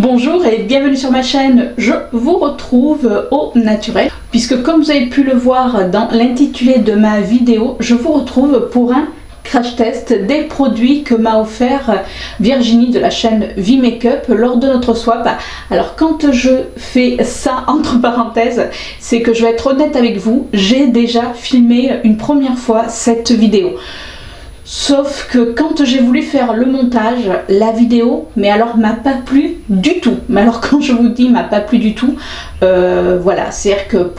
Bonjour et bienvenue sur ma chaîne, je vous retrouve au naturel puisque comme vous avez pu le voir dans l'intitulé de ma vidéo, je vous retrouve pour un crash test des produits que m'a offert Virginie de la chaîne V-Makeup lors de notre swap. Alors quand je fais ça entre parenthèses, c'est que je vais être honnête avec vous, j'ai déjà filmé une première fois cette vidéo. Sauf que quand j'ai voulu faire le montage, la vidéo, mais alors m'a pas plu du tout. Mais alors quand je vous dis m'a pas plu du tout, voilà, c'est-à-dire que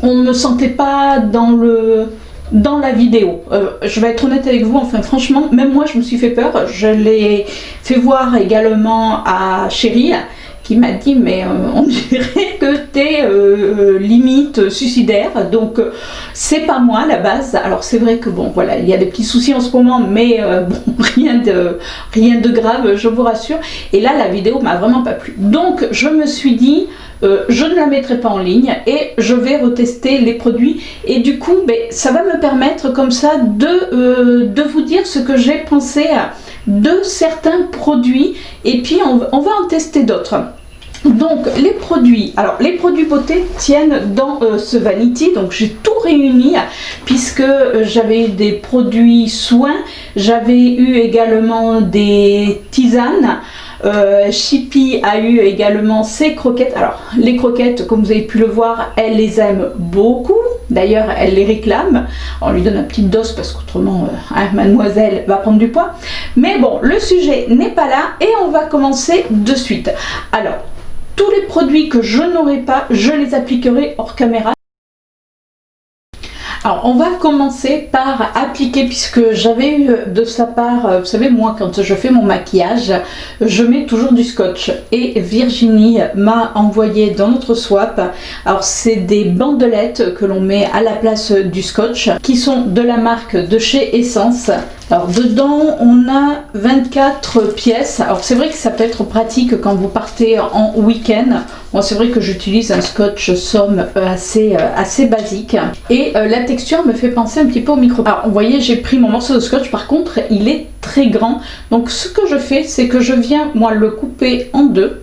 on ne me sentait pas dans la vidéo. Je vais être honnête avec vous, enfin franchement, même moi je me suis fait peur. Je l'ai fait voir également à Chérie, qui m'a dit mais on dirait que t'es limite suicidaire, donc c'est pas moi à la base. Alors c'est vrai que bon voilà, il y a des petits soucis en ce moment, mais bon, rien de grave, je vous rassure. Et là la vidéo m'a vraiment pas plu, donc je me suis dit je ne la mettrai pas en ligne et je vais retester les produits, et du coup ça va me permettre comme ça de vous dire ce que j'ai pensé de certains produits, et puis on va en tester d'autres. Donc les produits, alors les produits beauté tiennent dans ce vanity, donc j'ai tout réuni puisque j'avais eu des produits soins, j'avais eu également des tisanes. Chippy a eu également ses croquettes. Alors les croquettes, comme vous avez pu le voir, elle les aime beaucoup, d'ailleurs elle les réclame. On lui donne un petit dose parce qu'autrement mademoiselle va prendre du poids. Mais bon, le sujet n'est pas là et on va commencer de suite. Alors tous les produits que je n'aurai pas, je les appliquerai hors caméra. Alors on va commencer par appliquer, puisque j'avais eu de sa part, vous savez moi quand je fais mon maquillage, je mets toujours du scotch, et Virginie m'a envoyé dans notre swap, alors c'est des bandelettes que l'on met à la place du scotch, qui sont de la marque de chez Essence. Alors dedans on a 24 pièces, alors c'est vrai que ça peut être pratique quand vous partez en week-end. Moi c'est vrai que j'utilise un scotch somme assez basique, et la texture me fait penser un petit peu au micro. Alors vous voyez, j'ai pris mon morceau de scotch, par contre il est très grand, donc ce que je fais c'est que je viens moi le couper en deux.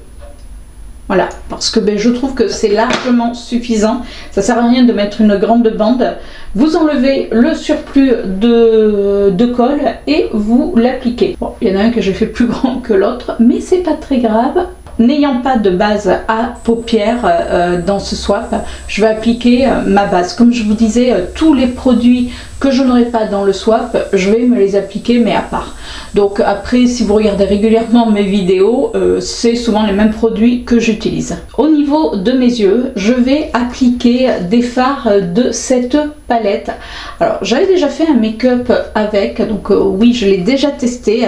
Voilà, parce que je trouve que c'est largement suffisant. Ça sert à rien de mettre une grande bande. Vous enlevez le surplus de colle et vous l'appliquez. Bon, il y en a un que j'ai fait plus grand que l'autre, mais c'est pas très grave. N'ayant pas de base à paupières dans ce swap, je vais appliquer ma base. Comme je vous disais, tous les produits que je n'aurai pas dans le swap, je vais me les appliquer mais à part. Donc après, si vous regardez régulièrement mes vidéos, c'est souvent les mêmes produits que j'utilise. Au niveau de mes yeux, je vais appliquer des fards de cette palette. Alors j'avais déjà fait un make-up avec, donc oui, je l'ai déjà testé.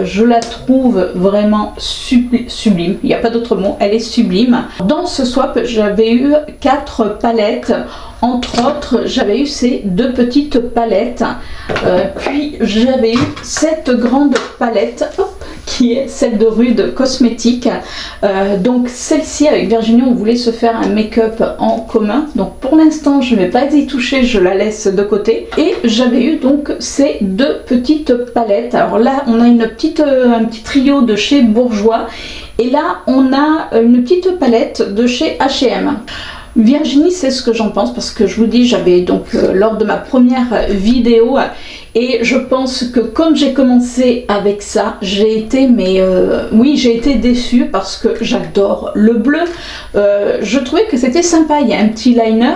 Je la trouve vraiment sublime, il n'y a pas d'autre mot, elle est sublime. Dans ce swap, j'avais eu 4 palettes. Entre autres, j'avais eu ces 2 petites palettes, puis j'avais eu cette grande palette, hop, qui est celle de Rude Cosmétiques. Donc celle-ci, avec Virginie, on voulait se faire un make-up en commun. Donc pour l'instant, je ne vais pas y toucher, je la laisse de côté. Et j'avais eu donc ces 2 petites palettes. Alors là, on a un petit trio de chez Bourjois. Et là, on a une petite palette de chez H&M. Virginie sait ce que j'en pense, parce que je vous dis, j'avais donc lors de ma première vidéo, et je pense que comme j'ai commencé avec ça, j'ai été, oui, j'ai été déçue parce que j'adore le bleu. Je trouvais que c'était sympa, il y a un petit liner,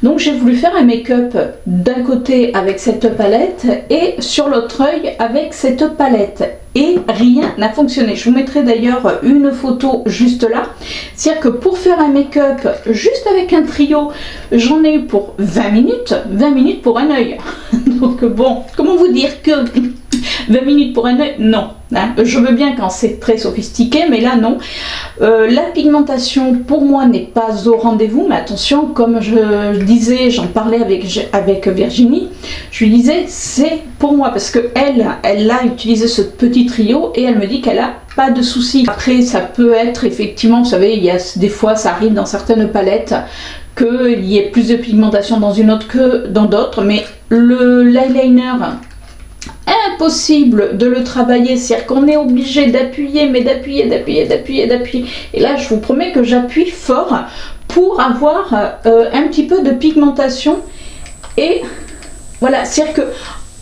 donc j'ai voulu faire un make-up d'un côté avec cette palette et sur l'autre œil avec cette palette. Et rien n'a fonctionné. Je vous mettrai d'ailleurs une photo juste là. C'est-à-dire que pour faire un make-up juste avec un trio, j'en ai eu pour 20 minutes pour un œil. Donc bon, comment vous dire que 20 minutes pour un œil, non. Hein, je veux bien quand c'est très sophistiqué, mais là non. La pigmentation pour moi n'est pas au rendez-vous, mais attention, comme je disais, j'en parlais avec Virginie, je lui disais c'est pour moi, parce que elle a utilisé ce petit trio et elle me dit qu'elle a pas de soucis. Après ça peut être effectivement, vous savez, il y a des fois ça arrive dans certaines palettes qu'il y ait plus de pigmentation dans une autre que dans d'autres, mais l'eyeliner impossible de le travailler, c'est-à-dire qu'on est obligé d'appuyer, mais d'appuyer. Et là, je vous promets que j'appuie fort pour avoir un petit peu de pigmentation. Et voilà, c'est-à-dire que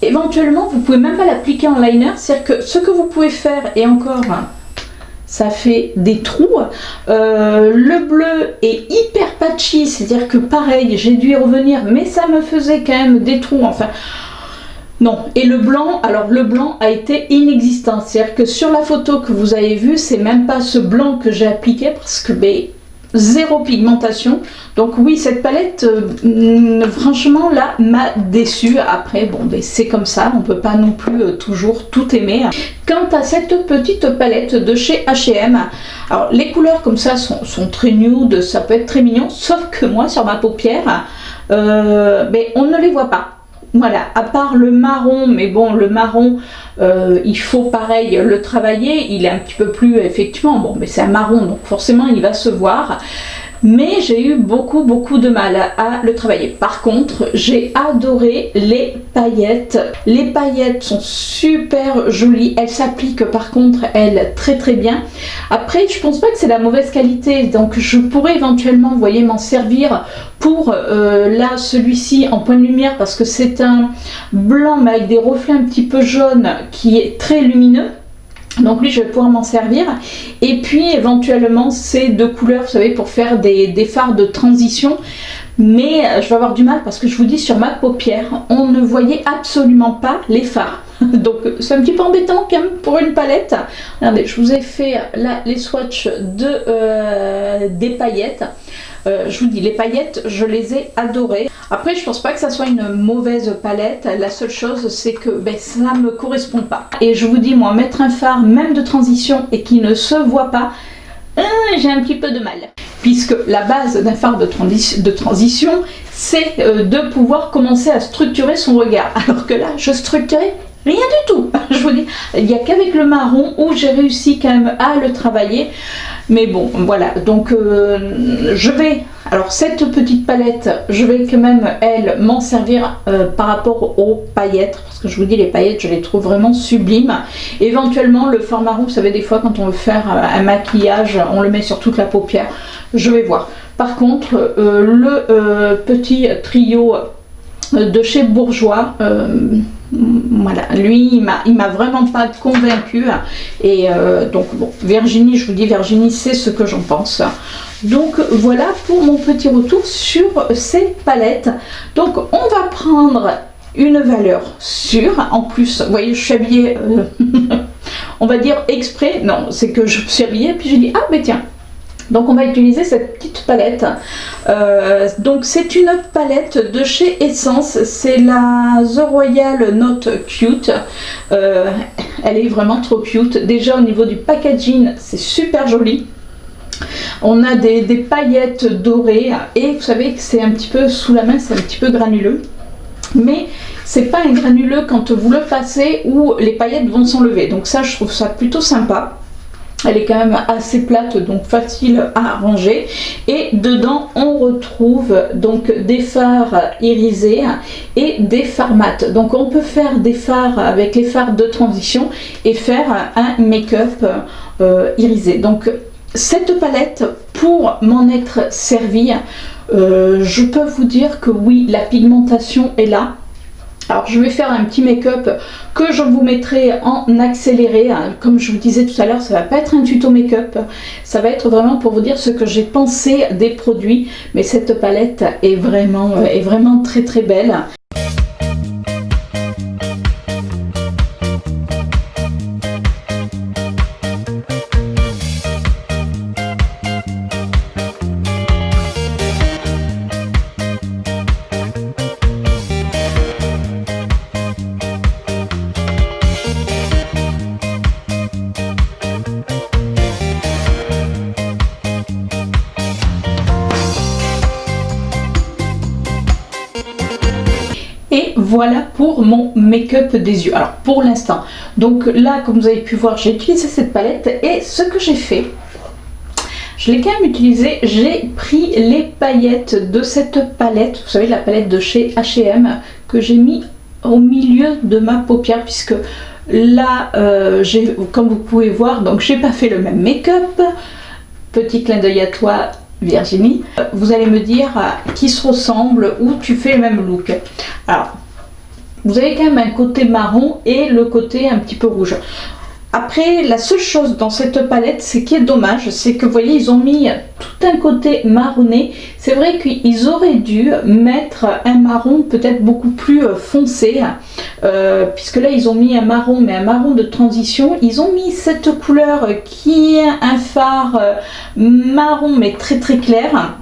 éventuellement, vous pouvez même pas l'appliquer en liner, c'est-à-dire que ce que vous pouvez faire, et encore, ça fait des trous. Le bleu est hyper patchy, c'est-à-dire que pareil, j'ai dû y revenir, mais ça me faisait quand même des trous, enfin... Non, et le blanc, alors le blanc a été inexistant, c'est-à-dire que sur la photo que vous avez vue, c'est même pas ce blanc que j'ai appliqué parce que zéro pigmentation. Donc oui, cette palette, franchement là, m'a déçue. Après, bon, c'est comme ça, on peut pas non plus toujours tout aimer. Quant à cette petite palette de chez H&M, alors les couleurs comme ça sont très nude, ça peut être très mignon, sauf que moi, sur ma paupière, on ne les voit pas. Voilà, à part le marron, mais bon, le marron, il faut pareil le travailler, il est un petit peu plus, effectivement, bon, mais c'est un marron, donc forcément il va se voir. Mais j'ai eu beaucoup de mal à le travailler. Par contre, j'ai adoré les paillettes. Les paillettes sont super jolies. Elles s'appliquent par contre, elles, très bien. Après, je pense pas que c'est la mauvaise qualité. Donc, je pourrais éventuellement, vous voyez, m'en servir pour là, celui-ci en point de lumière parce que c'est un blanc mais avec des reflets un petit peu jaunes qui est très lumineux. Donc lui, je vais pouvoir m'en servir. Et puis éventuellement ces deux couleurs, vous savez, pour faire des fards de transition. Mais je vais avoir du mal parce que je vous dis, sur ma paupière, on ne voyait absolument pas les fards. Donc c'est un petit peu embêtant quand même pour une palette. Regardez, je vous ai fait là les swatchs des paillettes. Je vous dis, les paillettes, je les ai adorées. Après, je pense pas que ça soit une mauvaise palette. La seule chose, c'est que ça me correspond pas. Et je vous dis, moi, mettre un fard, même de transition, et qui ne se voit pas, j'ai un petit peu de mal. Puisque la base d'un fard de transition, c'est de pouvoir commencer à structurer son regard. Alors que là, je structurais rien du tout. Je vous dis, il n'y a qu'avec le marron où j'ai réussi quand même à le travailler. Mais bon, voilà, donc je vais, alors cette petite palette, je vais quand même, elle, m'en servir par rapport aux paillettes, parce que je vous dis, les paillettes, je les trouve vraiment sublimes. Éventuellement, le fard marron, vous savez, des fois, quand on veut faire un maquillage, on le met sur toute la paupière, je vais voir. Par contre, le petit trio de chez Bourjois, voilà, lui il m'a vraiment pas convaincu. Et donc bon, Virginie, je vous dis, Virginie, c'est ce que j'en pense. Donc voilà pour mon petit retour sur ces palettes. Donc on va prendre une valeur sûre. En plus, vous voyez, je suis habillée on va dire exprès, non, c'est que je me suis habillée puis j'ai dit, ah mais tiens. Donc on va utiliser cette petite palette. Donc c'est une palette de chez Essence, c'est la The Royal Note Cute. Elle est vraiment trop cute. Déjà au niveau du packaging, c'est super joli. On a des paillettes dorées et vous savez que c'est un petit peu sous la main, c'est un petit peu granuleux. Mais c'est pas un granuleux quand vous le passez où les paillettes vont s'enlever. Donc ça, je trouve ça plutôt sympa. Elle est quand même assez plate, donc facile à ranger. Et dedans, on retrouve donc des fards irisés et des fards mat. Donc on peut faire des fards avec les fards de transition et faire un make-up irisé. Donc cette palette, pour m'en être servie, je peux vous dire que oui, la pigmentation est là. Alors je vais faire un petit make-up que je vous mettrai en accéléré. Comme je vous disais tout à l'heure, ça va pas être un tuto make-up, ça va être vraiment pour vous dire ce que j'ai pensé des produits. Mais cette palette est vraiment très belle. Et voilà pour mon make-up des yeux. Alors pour l'instant, donc là comme vous avez pu voir, j'ai utilisé cette palette et ce que j'ai fait, je l'ai quand même utilisé, j'ai pris les paillettes de cette palette, vous savez la palette de chez H&M que j'ai mis au milieu de ma paupière, puisque là, comme vous pouvez voir, donc j'ai pas fait le même make-up. Petit clin d'œil à toi, Virginie. Vous allez me dire qui se ressemble ou tu fais le même look. Alors, vous avez quand même un côté marron et le côté un petit peu rouge. Après, la seule chose dans cette palette, c'est qui est dommage, c'est que vous voyez, ils ont mis tout un côté marronné. C'est vrai qu'ils auraient dû mettre un marron peut-être beaucoup plus foncé, puisque là, ils ont mis un marron, mais un marron de transition. Ils ont mis cette couleur qui est un fard marron, mais très très clair.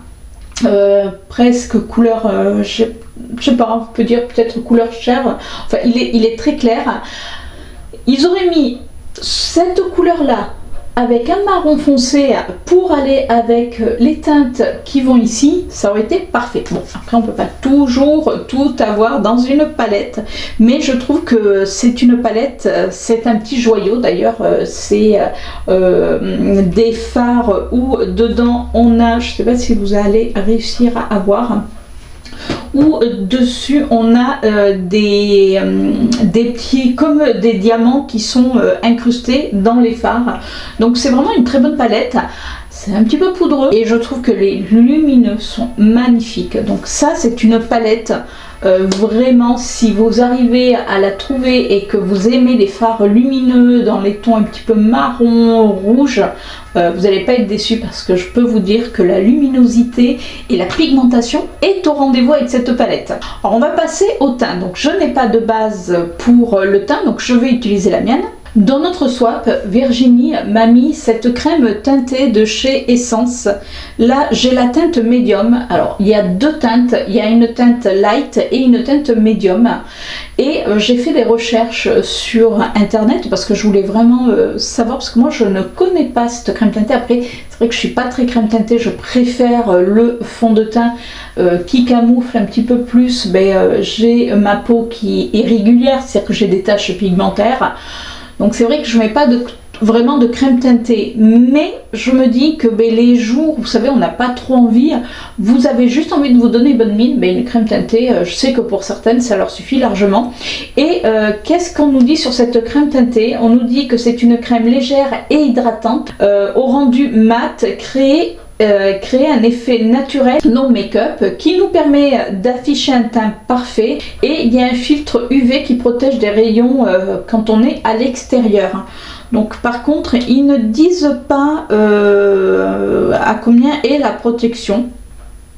Presque couleur, je sais pas, on peut dire peut-être couleur chair. Enfin, il est très clair. Ils auraient mis cette couleur là avec un marron foncé pour aller avec les teintes qui vont ici, ça aurait été parfait. Bon, après on peut pas toujours tout avoir dans une palette, mais je trouve que c'est une palette, c'est un petit joyau. D'ailleurs, c'est des fards où dedans on a, je sais pas si vous allez réussir à avoir, où dessus on a des petits comme des diamants qui sont incrustés dans les fards. Donc c'est vraiment une très bonne palette. C'est un petit peu poudreux et je trouve que les lumineux sont magnifiques. Donc ça, c'est une palette vraiment, si vous arrivez à la trouver et que vous aimez les fards lumineux dans les tons un petit peu marron, rouge, vous n'allez pas être déçus, parce que je peux vous dire que la luminosité et la pigmentation est au rendez-vous avec cette palette. Alors on va passer au teint. Donc je n'ai pas de base pour le teint, donc je vais utiliser la mienne. Dans notre swap, Virginie m'a mis cette crème teintée de chez Essence. Là, j'ai la teinte médium. Alors, il y a deux teintes. Il y a une teinte light et une teinte médium. Et j'ai fait des recherches sur internet parce que je voulais vraiment savoir, parce que moi, je ne connais pas cette crème teintée. Après, c'est vrai que je suis pas très crème teintée. Je préfère le fond de teint qui camoufle un petit peu plus. J'ai ma peau qui est régulière, c'est-à-dire que j'ai des taches pigmentaires. Donc c'est vrai que je ne mets pas vraiment de crème teintée, mais je me dis que les jours, vous savez, on n'a pas trop envie, vous avez juste envie de vous donner bonne mine, une crème teintée, je sais que pour certaines ça leur suffit largement. Et qu'est-ce qu'on nous dit sur cette crème teintée? On nous dit que c'est une crème légère et hydratante, au rendu mat, créer un effet naturel, non make-up, qui nous permet d'afficher un teint parfait, et il y a un filtre UV qui protège des rayons quand on est à l'extérieur. Donc par contre, ils ne disent pas à combien est la protection,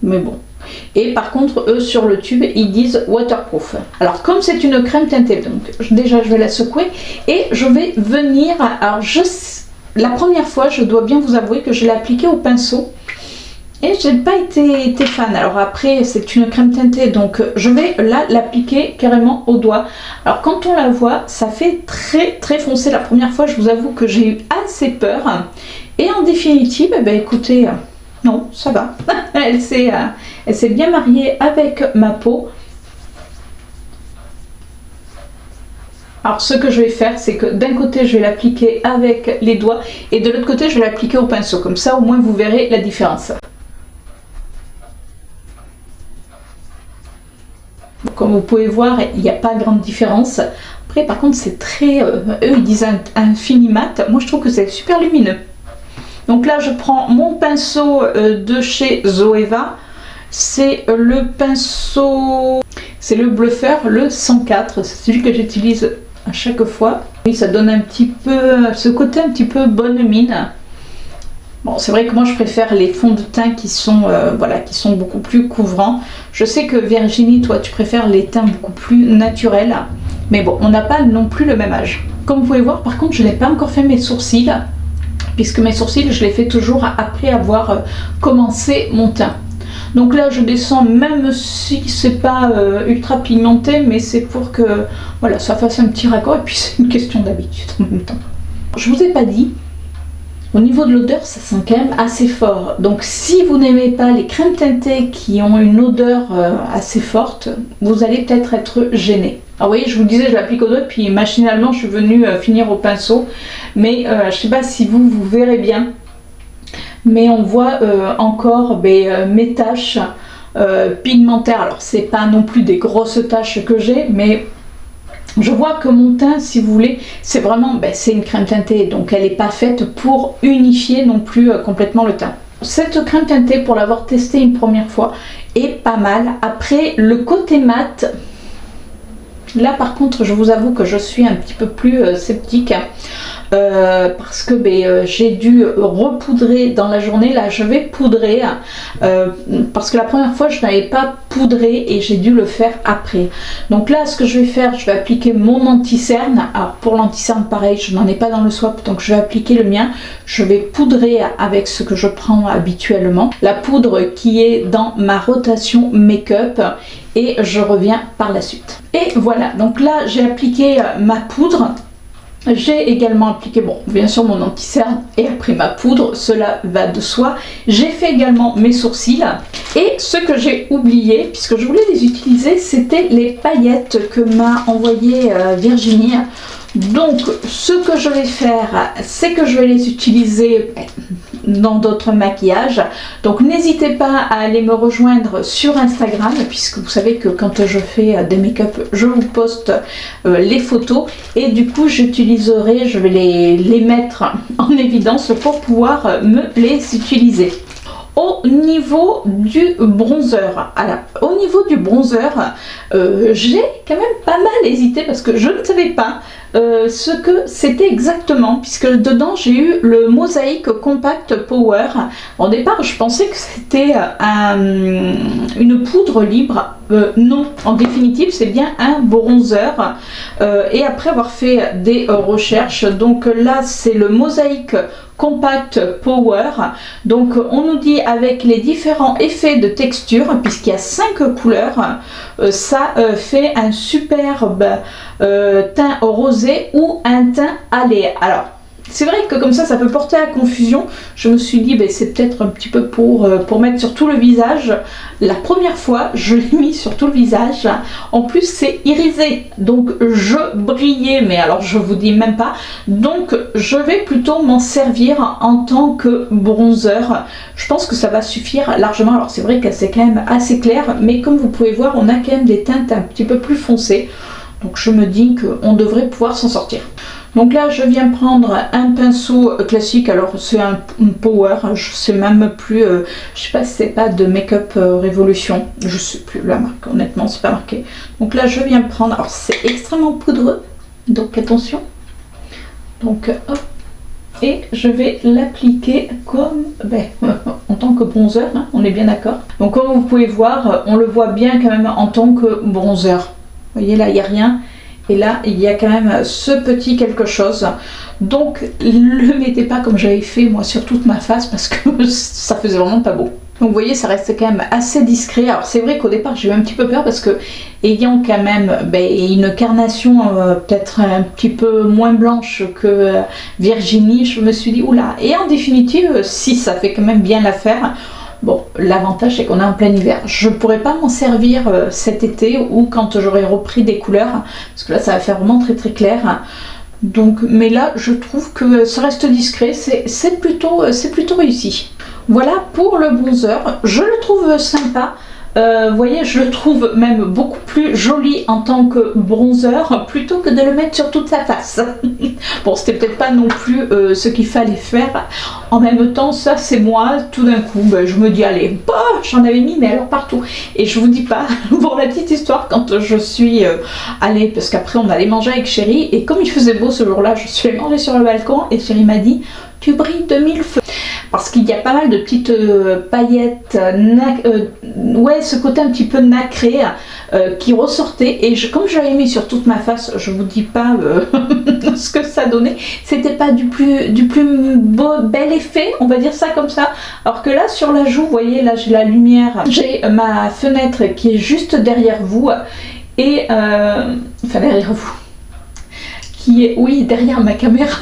mais bon. Et par contre, eux sur le tube, ils disent waterproof. Alors comme c'est une crème teintée, donc déjà je vais la secouer et je vais venir, alors la première fois, je dois bien vous avouer que je l'ai appliquée au pinceau et je n'ai pas été fan. Alors après, c'est une crème teintée, donc je vais là l'appliquer carrément au doigt. Alors quand on la voit, ça fait très très foncé. La première fois, je vous avoue que j'ai eu assez peur. Et en définitive, écoutez, non, ça va. Elle s'est bien mariée avec ma peau. Alors ce que je vais faire, c'est que d'un côté je vais l'appliquer avec les doigts et de l'autre côté je vais l'appliquer au pinceau. Comme ça au moins vous verrez la différence. Comme vous pouvez voir, il n'y a pas grande différence. Après par contre c'est très... eux ils disent un fini mat. Moi je trouve que c'est super lumineux. Donc là je prends mon pinceau de chez Zoeva. C'est le pinceau... C'est le Bluffer, le 104. C'est celui que j'utilise à chaque fois. Oui, ça donne un petit peu ce côté un petit peu bonne mine. Bon, c'est vrai que moi je préfère les fonds de teint qui sont voilà, qui sont beaucoup plus couvrants. Je sais que Virginie, toi tu préfères les teints beaucoup plus naturels, mais bon, on n'a pas non plus le même âge. Comme vous pouvez voir, par contre, je n'ai pas encore fait mes sourcils, puisque mes sourcils je les fais toujours après avoir commencé mon teint. Donc là je descends, même si c'est pas ultra pigmenté, mais c'est pour que voilà, ça fasse un petit raccord, et puis c'est une question d'habitude en même temps. Je vous ai pas dit, au niveau de l'odeur ça sent quand même assez fort. Donc si vous n'aimez pas les crèmes teintées qui ont une odeur assez forte, vous allez peut-être être gêné. Alors vous voyez, je vous disais, je l'applique au doigt, puis machinalement je suis venue finir au pinceau, mais je sais pas si vous verrez bien. Mais on voit encore mes taches pigmentaires. Alors c'est pas non plus des grosses taches que j'ai, mais Je vois que mon teint, si vous voulez, c'est vraiment, c'est une crème teintée, donc elle n'est pas faite pour unifier non plus complètement le teint. Cette crème teintée, pour l'avoir testée une première fois, est pas mal. Après, le côté mat, là par contre, je vous avoue que je suis un petit peu plus sceptique. Parce que j'ai dû repoudrer dans la journée. Là je vais poudrer parce que la première fois je n'avais pas poudré et j'ai dû le faire après. Donc là ce que je vais faire, je vais appliquer mon anti-cerne. Alors pour l'anti-cerne pareil, je n'en ai pas dans le swap, donc je vais appliquer le mien. Je vais poudrer avec ce que je prends habituellement, la poudre qui est dans ma rotation make-up, et je reviens par la suite. Et voilà, donc là j'ai appliqué ma poudre. J'ai également appliqué, bon, bien sûr mon anti-cerne et après ma poudre, cela va de soi. J'ai fait également mes sourcils. Et ce que j'ai oublié, puisque je voulais les utiliser, c'était les paillettes que m'a envoyé Virginie. Donc ce que je vais faire, c'est que je vais les utiliser dans d'autres maquillages. Donc n'hésitez pas à aller me rejoindre sur Instagram, puisque vous savez que quand je fais des make-up, je vous poste les photos, et du coup j'utiliserai, je vais les mettre en évidence pour pouvoir me les utiliser. Au niveau du bronzer, j'ai quand même pas mal hésité parce que je ne savais pas ce que c'était exactement, puisque dedans j'ai eu le Mosaïque Compact Power. Au départ je pensais que c'était une poudre libre. Non, en définitive c'est bien un bronzer, et après avoir fait des recherches, donc là c'est le Mosaïque Compact Power. Donc on nous dit avec les différents effets de texture, puisqu'il y a 5 couleurs, ça fait un superbe teint rosé ou un teint allé. Alors c'est vrai que comme ça peut porter à confusion. Je me suis dit c'est peut-être un petit peu pour mettre sur tout le visage. La première fois je l'ai mis sur tout le visage, en plus c'est irisé, donc je brillais, mais alors je vous dis même pas. Donc je vais plutôt m'en servir en tant que bronzer. Je pense que ça va suffire largement. Alors c'est vrai que c'est quand même assez clair, mais comme vous pouvez voir on a quand même des teintes un petit peu plus foncées, donc je me dis qu'on devrait pouvoir s'en sortir. Donc là je viens prendre un pinceau classique, alors c'est un power, je sais même plus, je sais pas si c'est pas de Make-up Révolution, je sais plus la marque, honnêtement c'est pas marqué. Donc là je viens prendre, alors c'est extrêmement poudreux, donc attention. Donc hop, et je vais l'appliquer comme en tant que bronzer, hein, on est bien d'accord. Donc comme vous pouvez voir, on le voit bien quand même en tant que bronzer. Vous voyez là il n'y a rien. Et là, il y a quand même ce petit quelque chose. Donc, ne le mettez pas comme j'avais fait moi sur toute ma face, parce que ça faisait vraiment pas beau. Donc vous voyez, ça reste quand même assez discret. Alors c'est vrai qu'au départ j'ai eu un petit peu peur parce que, ayant quand même une carnation peut-être un petit peu moins blanche que Virginie, je me suis dit oula. Et en définitive, si ça fait quand même bien l'affaire. Bon, l'avantage c'est qu'on est en plein hiver. Je ne pourrais pas m'en servir cet été ou quand j'aurai repris des couleurs, parce que là ça va faire vraiment très très clair. Donc, mais là je trouve que ça reste discret, c'est plutôt réussi. Voilà pour le bronzer, je le trouve sympa. Vous voyez, je le trouve même beaucoup plus joli en tant que bronzer plutôt que de le mettre sur toute sa face. Bon, c'était peut-être pas non plus ce qu'il fallait faire. En même temps, ça c'est moi, tout d'un coup, je me dis allez, j'en avais mis mais alors partout. Et je vous dis pas, pour la petite histoire, quand je suis allée, parce qu'après on allait manger avec Chérie, et comme il faisait beau ce jour-là, je suis allée manger sur le balcon et Chérie m'a dit tu brilles de mille feux. Parce qu'il y a pas mal de petites paillettes, ouais, ce côté un petit peu nacré qui ressortait. Et comme je l'avais mis sur toute ma face, je vous dis pas ce que ça donnait. C'était pas du plus bel effet, on va dire ça comme ça. Alors que là, sur la joue, vous voyez, là j'ai la lumière, j'ai ma fenêtre qui est juste derrière vous. Et, enfin derrière vous, qui est, oui, derrière ma caméra.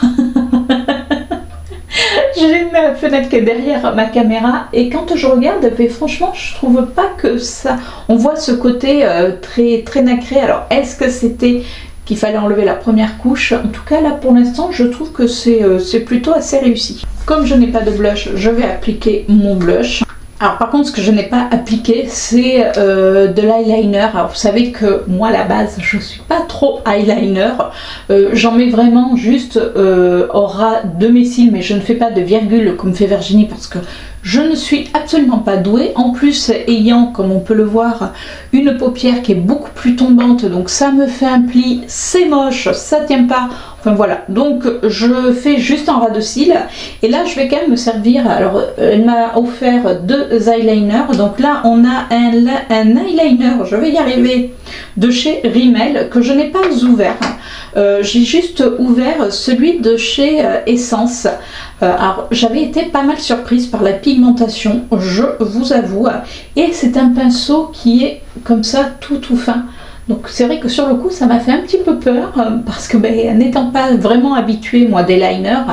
J'ai ma fenêtre qui est derrière ma caméra et quand je regarde, franchement, je trouve pas que ça... On voit ce côté très nacré. Alors, est-ce que c'était qu'il fallait enlever la première couche? En tout cas, là, pour l'instant, je trouve que c'est plutôt assez réussi. Comme je n'ai pas de blush, je vais appliquer mon blush. Alors par contre, ce que je n'ai pas appliqué, c'est de l'eyeliner. Alors vous savez que moi à la base, je suis pas trop eyeliner. J'en mets vraiment juste au ras de mes cils, mais je ne fais pas de virgule comme fait Virginie parce que je ne suis absolument pas douée. En plus, ayant, comme on peut le voir, une paupière qui est beaucoup plus tombante, donc ça me fait un pli, c'est moche, ça tient pas. Enfin voilà, donc je fais juste en ras de cils. Et là, je vais quand même me servir. Alors, elle m'a offert 2 eyeliners. Donc là, on a un eyeliner, je vais y arriver, de chez Rimmel que je n'ai pas ouvert. J'ai juste ouvert celui de chez Essence. Alors j'avais été pas mal surprise par la pigmentation, je vous avoue, et c'est un pinceau qui est comme ça tout fin. Donc c'est vrai que sur le coup ça m'a fait un petit peu peur parce que n'étant pas vraiment habituée moi des liners,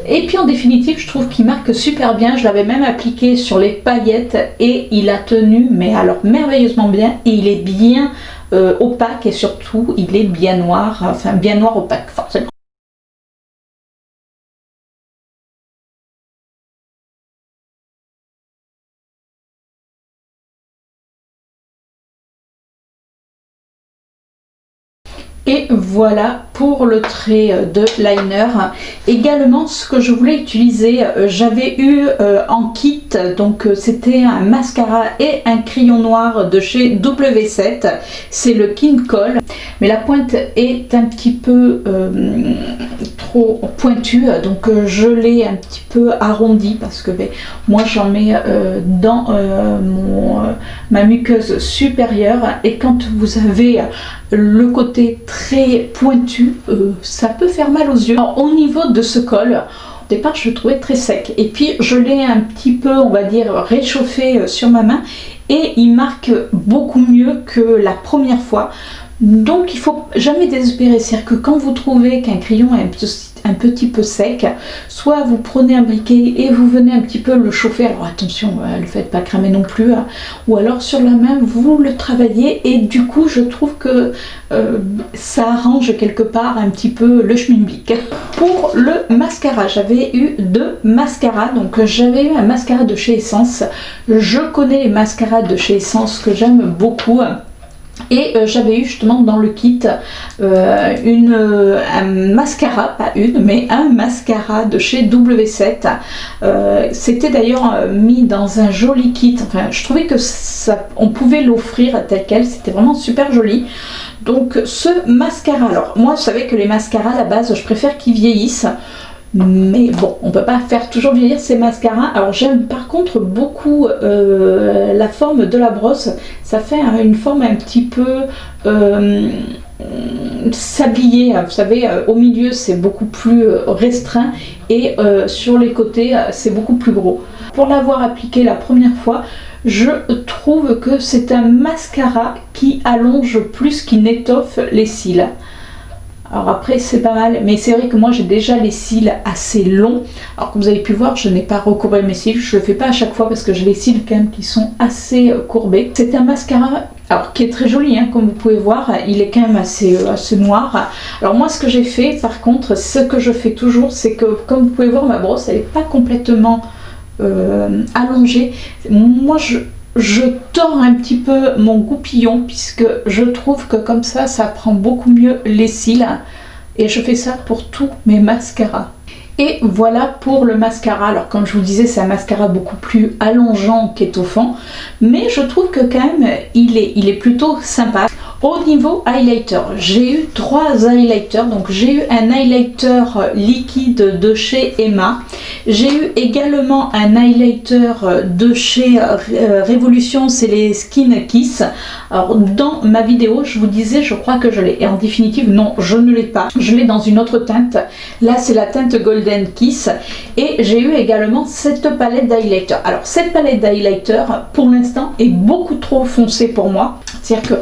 et puis en définitive je trouve qu'il marque super bien. Je l'avais même appliqué sur les paillettes et il a tenu mais alors merveilleusement bien, et il est bien opaque et surtout il est bien noir, enfin bien noir opaque forcément. Et voilà pour le trait de liner. Également, ce que je voulais utiliser, j'avais eu en kit, donc c'était un mascara et un crayon noir de chez W7, c'est le King Cole, mais la pointe est un petit peu trop pointue, donc je l'ai un petit peu arrondi parce que moi j'en mets dans ma muqueuse supérieure, et quand vous avez le côté très pointu, ça peut faire mal aux yeux. Alors, au niveau de ce col, au départ je le trouvais très sec, et puis je l'ai un petit peu, on va dire, réchauffé sur ma main, et il marque beaucoup mieux que la première fois. Donc il faut jamais désespérer, c'est-à-dire que quand vous trouvez qu'un crayon est un petit peu sec, soit vous prenez un briquet et vous venez un petit peu le chauffer, alors attention, ne le faites pas cramer non plus, hein, ou alors sur la main vous le travaillez, et du coup je trouve que ça arrange quelque part un petit peu le schmilblick. Pour le mascara, j'avais eu 2 mascaras, donc j'avais eu un mascara de chez Essence. Je connais les mascaras de chez Essence que j'aime beaucoup. Et j'avais eu justement dans le kit un mascara, pas une, mais un mascara de chez W7. C'était d'ailleurs mis dans un joli kit. Enfin, je trouvais que ça, on pouvait l'offrir tel quel, c'était vraiment super joli. Donc ce mascara, alors moi je savais que les mascaras à la base je préfère qu'ils vieillissent. Mais bon, on peut pas faire toujours vieillir ces mascaras. Alors j'aime par contre beaucoup la forme de la brosse. Ça fait une forme un petit peu sablier. Vous savez, au milieu c'est beaucoup plus restreint, et sur les côtés c'est beaucoup plus gros. Pour l'avoir appliqué la première fois, je trouve que c'est un mascara qui allonge plus qu'il n'étoffe les cils. Alors après c'est pas mal, mais c'est vrai que moi j'ai déjà les cils assez longs. Alors comme vous avez pu voir, je n'ai pas recourbé mes cils, je le fais pas à chaque fois parce que j'ai les cils quand même qui sont assez courbés. C'est un mascara alors qui est très joli, hein, comme vous pouvez voir, il est quand même assez noir. Alors moi ce que j'ai fait par contre, ce que je fais toujours, c'est que comme vous pouvez voir, ma brosse elle n'est pas complètement allongée. Moi je tords un petit peu mon goupillon puisque je trouve que comme ça prend beaucoup mieux les cils, et je fais ça pour tous mes mascaras. Et voilà pour le mascara. Alors comme je vous disais, c'est un mascara beaucoup plus allongeant qu'étoffant, mais je trouve que quand même il est plutôt sympa. Au niveau highlighter, j'ai eu 3 highlighters. Donc j'ai eu un highlighter liquide de chez Emma. J'ai eu également un highlighter de chez Révolution, c'est les Skin Kiss. Alors dans ma vidéo, je vous disais, je crois que je l'ai. Et en définitive, non, je ne l'ai pas. Je l'ai dans une autre teinte. Là, c'est la teinte Golden Kiss. Et j'ai eu également cette palette d'highlighter. Alors cette palette d'highlighter, pour l'instant, est beaucoup trop foncée pour moi. C'est-à-dire que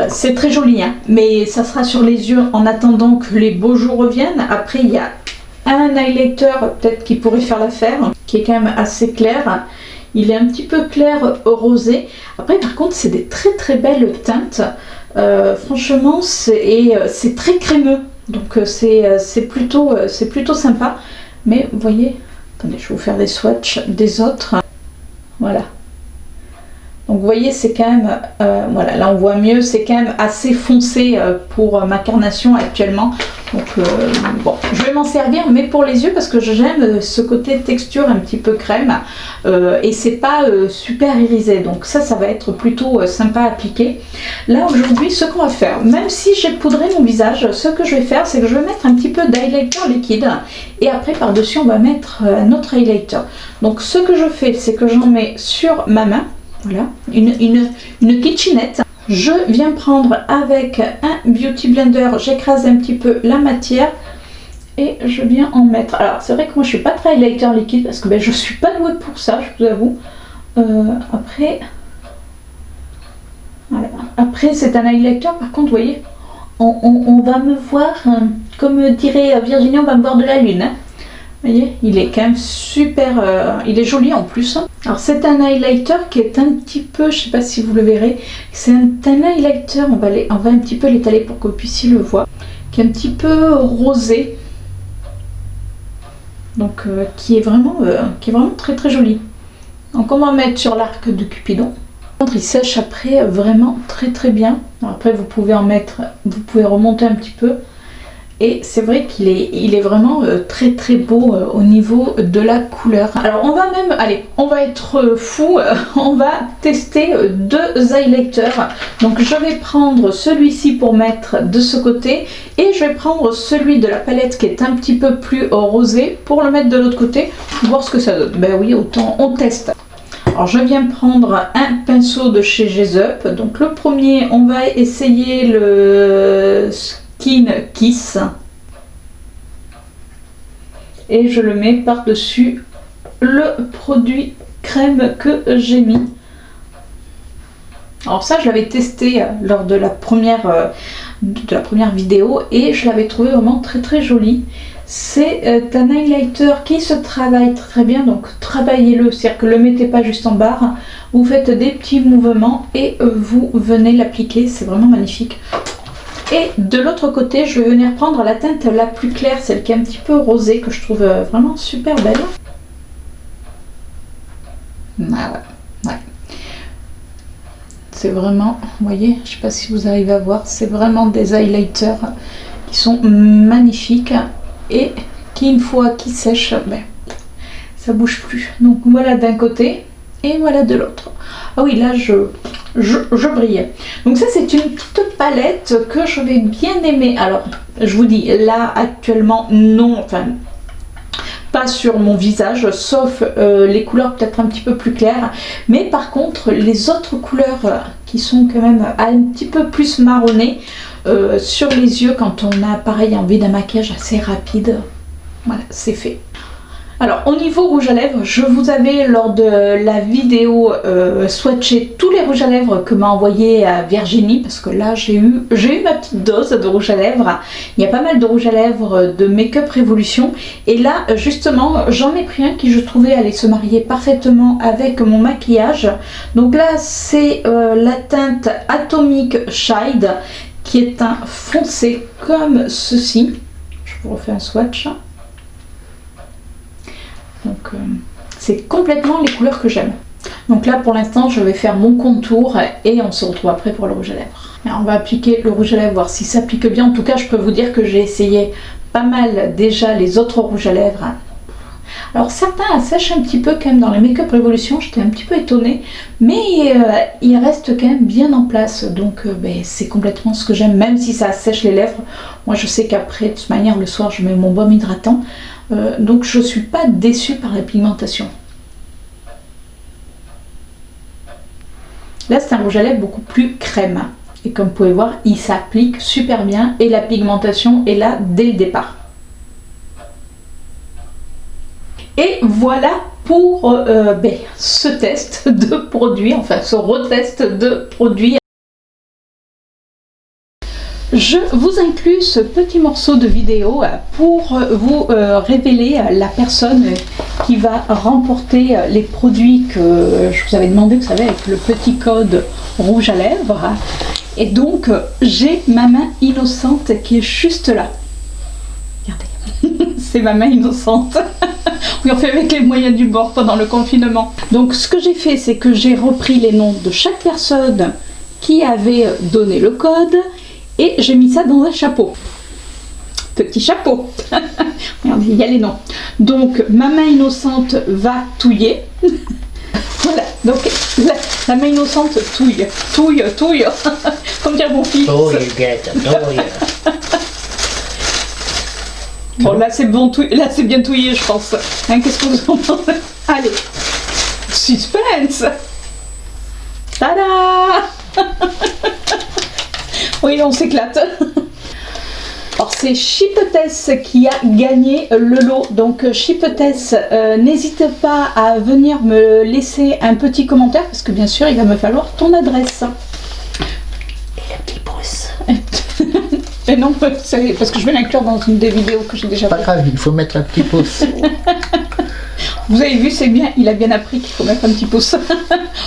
c'est très joli, hein, mais ça sera sur les yeux en attendant que les beaux jours reviennent. Après il y a un highlighter peut-être qui pourrait faire l'affaire, qui est quand même assez clair. Il est un petit peu clair rosé. Après par contre c'est des très belles teintes. Franchement c'est très crémeux. Donc c'est plutôt sympa. Mais vous voyez, attendez, je vais vous faire des swatchs des autres. Voilà. Donc vous voyez, c'est quand même, voilà, là on voit mieux, c'est quand même assez foncé pour ma carnation actuellement. Donc bon, je vais m'en servir, mais pour les yeux, parce que j'aime ce côté texture un petit peu crème, et c'est pas super irisé. Donc ça va être plutôt sympa à appliquer. Là aujourd'hui, ce qu'on va faire, même si j'ai poudré mon visage, ce que je vais faire, c'est que je vais mettre un petit peu d'highlighter liquide, et après par-dessus on va mettre un autre highlighter. Donc ce que je fais, c'est que j'en mets sur ma main. Voilà, une kitchenette. Je viens prendre avec un beauty blender, j'écrase un petit peu la matière et je viens en mettre. Alors c'est vrai que moi je suis pas très highlighter liquide parce que je suis pas douée pour ça, je vous avoue. Après, voilà. Après c'est un highlighter, par contre vous voyez, on va me voir, comme dirait Virginie, on va me voir de la lune. Hein. Vous voyez, il est quand même super, il est joli en plus. Alors c'est un highlighter qui est un petit peu, je sais pas si vous le verrez, c'est un highlighter, on va un petit peu l'étaler pour que vous puissiez le voir, qui est un petit peu rosé, donc qui est vraiment très très joli. Donc on va mettre sur l'arc de Cupidon. Il sèche après vraiment très très bien. Alors, après vous pouvez en mettre, vous pouvez remonter un petit peu. Et c'est vrai qu'il est vraiment très très beau au niveau de la couleur. Alors on va même, allez, on va être fou, on va tester deux highlighters. Donc je vais prendre celui-ci pour mettre de ce côté et je vais prendre celui de la palette qui est un petit peu plus rosé pour le mettre de l'autre côté, voir ce que ça donne. Ben oui, autant on teste. Alors je viens prendre un pinceau de chez Gezup. Donc le premier, on va essayer le Skin Kiss et je le mets par-dessus le produit crème que j'ai mis. Alors ça je l'avais testé lors de la première vidéo et je l'avais trouvé vraiment très très joli. C'est un highlighter qui se travaille très bien, donc travaillez-le, c'est-à-dire que le mettez pas juste en barre, vous faites des petits mouvements et vous venez l'appliquer, c'est vraiment magnifique. Et de l'autre côté, je vais venir prendre la teinte la plus claire, celle qui est un petit peu rosée, que je trouve vraiment super belle. Ah ouais, ouais. C'est vraiment, vous voyez, je ne sais pas si vous arrivez à voir, c'est vraiment des highlighters qui sont magnifiques et qui, une fois qu'ils sèchent, ça bouge plus. Donc voilà d'un côté et voilà de l'autre. Ah oui, là je brillais. Donc ça c'est une petite palette que je vais bien aimer. Alors je vous dis là actuellement non, enfin pas sur mon visage, sauf les couleurs peut-être un petit peu plus claires, mais par contre les autres couleurs qui sont quand même un petit peu plus marronnées sur les yeux, quand on a pareil envie d'un maquillage assez rapide, voilà, c'est fait. Alors au niveau rouge à lèvres, je vous avais lors de la vidéo swatché tous les rouges à lèvres que m'a envoyé Virginie, parce que là j'ai eu ma petite dose de rouge à lèvres. Il y a pas mal de rouge à lèvres de Make Up Révolution et là justement j'en ai pris un qui je trouvais allait se marier parfaitement avec mon maquillage. Donc là c'est la teinte Atomic Shade qui est un foncé comme ceci. Je vous refais un swatch. Donc c'est complètement les couleurs que j'aime. Donc là pour l'instant je vais faire mon contour et on se retrouve après pour le rouge à lèvres. Alors, on va appliquer le rouge à lèvres, voir si ça applique bien. En tout cas je peux vous dire que j'ai essayé pas mal déjà les autres rouges à lèvres. Alors certains sèchent un petit peu quand même dans les Make Up Révolution, j'étais un petit peu étonnée, mais ils restent quand même bien en place, donc c'est complètement ce que j'aime, même si ça sèche les lèvres. Moi je sais qu'après, de toute manière le soir je mets mon baume hydratant, donc je ne suis pas déçue par la pigmentation. Là c'est un rouge à lèvres beaucoup plus crème, et comme vous pouvez voir il s'applique super bien et la pigmentation est là dès le départ. Et voilà pour ce test de produit, enfin ce retest de produit. Je vous inclus ce petit morceau de vidéo pour vous révéler la personne qui va remporter les produits que je vous avais demandé, vous savez, avec le petit code rouge à lèvres. Et donc j'ai ma main innocente qui est juste là. Regardez, c'est ma main innocente. Oui, on fait avec les moyens du bord pendant le confinement. Donc ce que j'ai fait, c'est que j'ai repris les noms de chaque personne qui avait donné le code et j'ai mis ça dans un chapeau. Petit chapeau. Regardez, il y a les noms. Donc ma main innocente va touiller. Voilà, donc la main innocente touille. Comme dire mon fils. Touille, Guette, touille. Bon, là c'est bon, là c'est bien touillé, je pense. Hein, qu'est-ce que vous en pensez? Allez, suspense. Tada. Oui, on s'éclate. Alors c'est Chipetess qui a gagné le lot. Donc Chipetess, n'hésite pas à venir me laisser un petit commentaire parce que bien sûr il va me falloir ton adresse. Et le petit pouce. Et non, parce que je vais l'inclure dans une des vidéos que j'ai déjà Pas fait. grave, il faut mettre un petit pouce. Vous avez vu, c'est bien, il a bien appris qu'il faut mettre un petit pouce.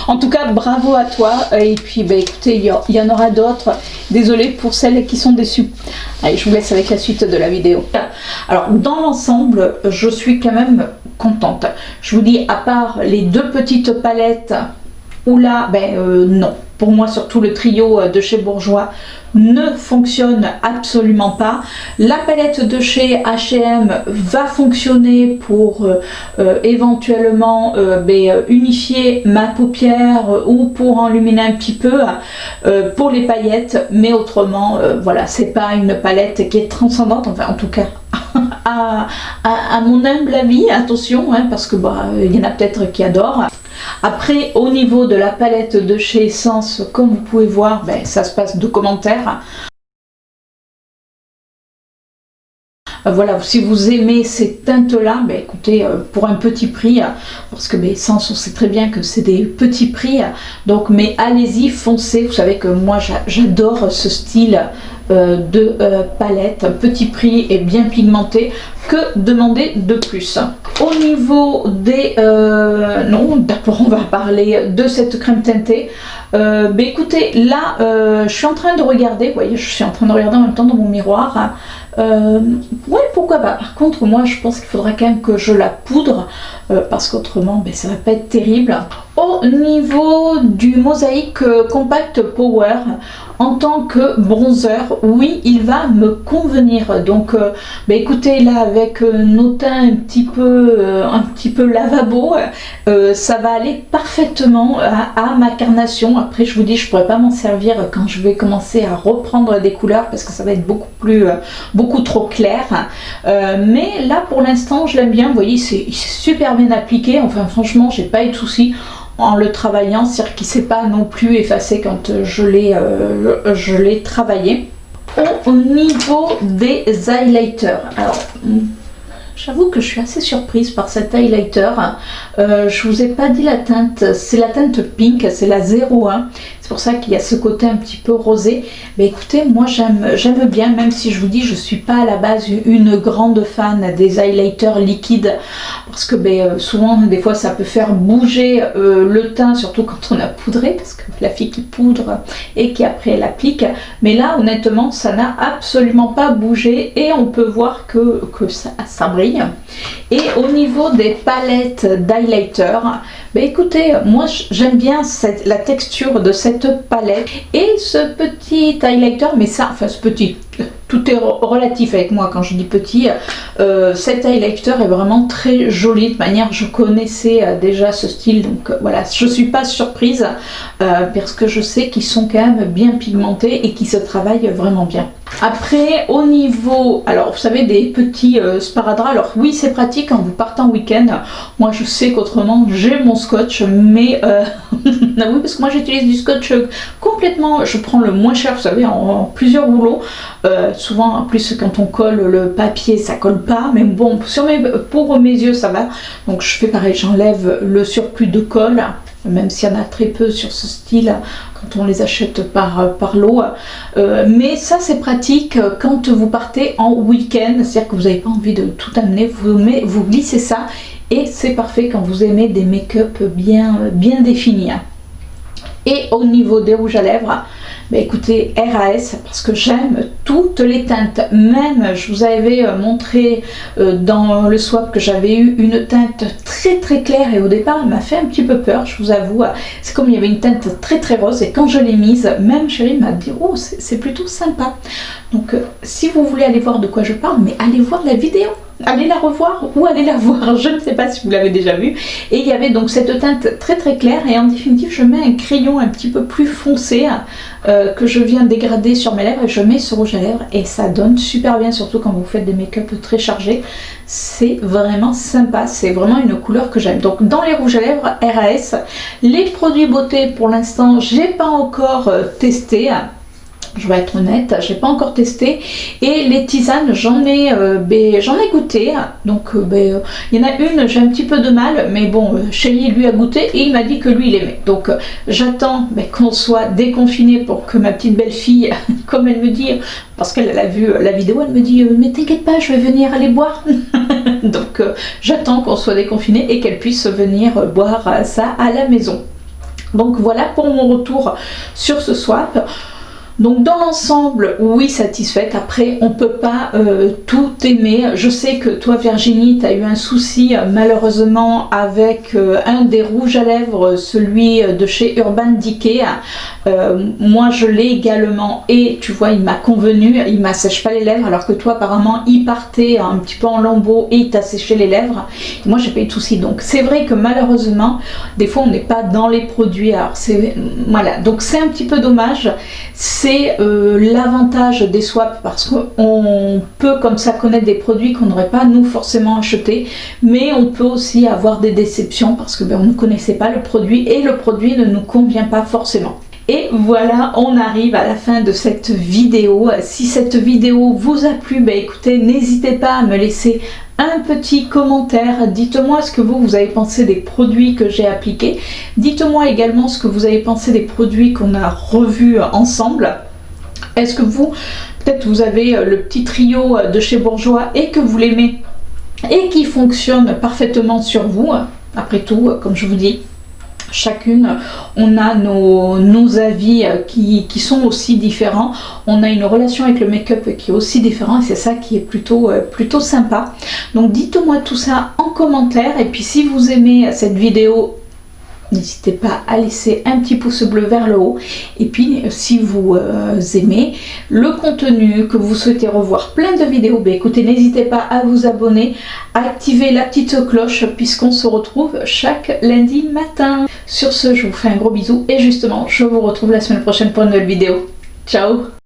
En tout cas, bravo à toi. Et puis, bah, écoutez, il y en aura d'autres. Désolée pour celles qui sont déçues. Allez, je vous laisse avec la suite de la vidéo. Alors, dans l'ensemble, je suis quand même contente. Je vous dis, à part les deux petites palettes, où là, non. Pour moi, surtout le trio de chez Bourjois ne fonctionne absolument pas. La palette de chez H&M va fonctionner pour éventuellement unifier ma paupière ou pour enluminer un petit peu pour les paillettes, mais autrement, voilà, c'est pas une palette qui est transcendante, enfin en tout cas. À mon humble avis, attention, hein, parce que il y en a peut-être qui adorent. Après, au niveau de la palette de chez Essence, comme vous pouvez voir, ça se passe de commentaires. Voilà, si vous aimez ces teintes-là, écoutez, pour un petit prix, parce que Essence, on sait très bien que c'est des petits prix, donc mais allez-y, foncez. Vous savez que moi, j'adore ce style de palette, petit prix et bien pigmenté. Que demander de plus? Au niveau des... non, d'abord on va parler de cette crème teintée. Écoutez, là, je suis en train de regarder, vous voyez, je suis en train de regarder en même temps dans mon miroir. Ouais, pourquoi pas. Par contre, moi, je pense qu'il faudra quand même que je la poudre, parce qu'autrement, ça va pas être terrible. Au niveau du Mosaïque Compact Power, en tant que bronzer, oui, il va me convenir. Donc, écoutez, là, avec nos teints un petit peu lavabo, ça va aller parfaitement à ma carnation. Après, je vous dis, je pourrais pas m'en servir quand je vais commencer à reprendre des couleurs parce que ça va être beaucoup trop clair. Mais là, pour l'instant, je l'aime bien. Vous voyez, c'est super bien appliqué. Enfin, franchement, j'ai pas eu de soucis en le travaillant, c'est-à-dire qu'il ne s'est pas non plus effacé quand je l'ai travaillé. Au niveau des highlighters, alors j'avoue que je suis assez surprise par cet highlighter. Je vous ai pas dit la teinte, c'est la teinte pink, c'est la 01. C'est pour ça qu'il y a ce côté un petit peu rosé. Écoutez, moi j'aime bien, même si je vous dis je suis pas à la base une grande fan des highlighters liquides, parce que souvent des fois ça peut faire bouger le teint, surtout quand on a poudré, parce que la fille qui poudre et qui après l'applique. Mais là honnêtement ça n'a absolument pas bougé et on peut voir que ça brille. Et au niveau des palettes d'highlighter, écoutez, moi j'aime bien la texture de cette palette et ce petit highlighter, mais ça, enfin ce petit, tout est relatif avec moi quand je dis petit. Cet highlighter est vraiment très joli, de manière je connaissais déjà ce style, donc voilà, je suis pas surprise parce que je sais qu'ils sont quand même bien pigmentés et qu'ils se travaillent vraiment bien. Après, au niveau, alors vous savez, des petits sparadraps, alors oui c'est pratique quand vous partez en week-end. Moi je sais qu'autrement j'ai mon scotch, mais oui, parce que moi j'utilise du scotch complètement, je prends le moins cher, vous savez, en plusieurs rouleaux. Souvent en plus quand on colle le papier ça colle pas, mais bon, pour mes yeux ça va, donc je fais pareil, j'enlève le surplus de colle, même s'il y en a très peu sur ce style quand on les achète par lot. Mais ça c'est pratique quand vous partez en week-end, c'est-à-dire que vous n'avez pas envie de tout amener, vous glissez ça et c'est parfait quand vous aimez des make-up bien définis. Et au niveau des rouges à lèvres, bah écoutez, RAS, parce que j'aime toutes les teintes. Même, je vous avais montré dans le swap que j'avais eu une teinte très très claire et au départ elle m'a fait un petit peu peur, je vous avoue. C'est comme il y avait une teinte très très rose et quand je l'ai mise, même chérie m'a dit oh c'est plutôt sympa. Donc si vous voulez aller voir de quoi je parle, mais allez voir la vidéo. Allez la revoir ou allez la voir, je ne sais pas si vous l'avez déjà vue. Et il y avait donc cette teinte très très claire et en définitive je mets un crayon un petit peu plus foncé que je viens dégrader sur mes lèvres et je mets ce rouge à lèvres et ça donne super bien, surtout quand vous faites des make-up très chargés. C'est vraiment sympa, c'est vraiment une couleur que j'aime. Donc dans les rouges à lèvres RAS, les produits beauté pour l'instant j'ai pas encore testé. Je vais être honnête, j'ai pas encore testé. Et les tisanes, j'en ai goûté. Donc il y en a une, j'ai un petit peu de mal, mais bon, Chéri lui a goûté et il m'a dit que lui il aimait. Donc j'attends qu'on soit déconfiné pour que ma petite belle-fille, comme elle me dit, parce qu'elle a vu la vidéo, elle me dit mais t'inquiète pas, je vais venir aller boire. Donc j'attends qu'on soit déconfiné et qu'elle puisse venir boire ça à la maison. Donc voilà pour mon retour sur ce swap. Donc dans l'ensemble, oui, satisfaite. Après, on ne peut pas tout aimer. Je sais que toi, Virginie, tu as eu un souci malheureusement avec un des rouges à lèvres, celui de chez Urban Decay. Moi, je l'ai également et tu vois, il m'a convenu. Il m'assèche pas les lèvres alors que toi, apparemment, il partait un petit peu en lambeaux et il t'a séché les lèvres. Et moi, j'ai pas eu de souci. Donc c'est vrai que malheureusement, des fois, on n'est pas dans les produits. Alors c'est voilà. Donc c'est un petit peu dommage. C'est l'avantage des swaps parce qu'on peut comme ça connaître des produits qu'on n'aurait pas nous forcément achetés, mais on peut aussi avoir des déceptions parce que on ne connaissait pas le produit et le produit ne nous convient pas forcément. Et voilà, on arrive à la fin de cette vidéo. Si cette vidéo vous a plu, écoutez, n'hésitez pas à me laisser un petit commentaire. Dites-moi ce que vous avez pensé des produits que j'ai appliqués. Dites-moi également ce que vous avez pensé des produits qu'on a revus ensemble. Est-ce que vous, peut-être vous avez le petit trio de chez Bourjois et que vous l'aimez et qui fonctionne parfaitement sur vous. Après tout, comme je vous dis, chacune, on a nos avis qui sont aussi différents. On a une relation avec le make-up qui est aussi différente et c'est ça qui est plutôt sympa. Donc dites-moi tout ça en commentaire et puis si vous aimez cette vidéo, n'hésitez pas à laisser un petit pouce bleu vers le haut. Et puis si vous aimez le contenu, que vous souhaitez revoir plein de vidéos, écoutez, n'hésitez pas à vous abonner, à activer la petite cloche puisqu'on se retrouve chaque lundi matin. Sur ce, je vous fais un gros bisou et justement, je vous retrouve la semaine prochaine pour une nouvelle vidéo. Ciao!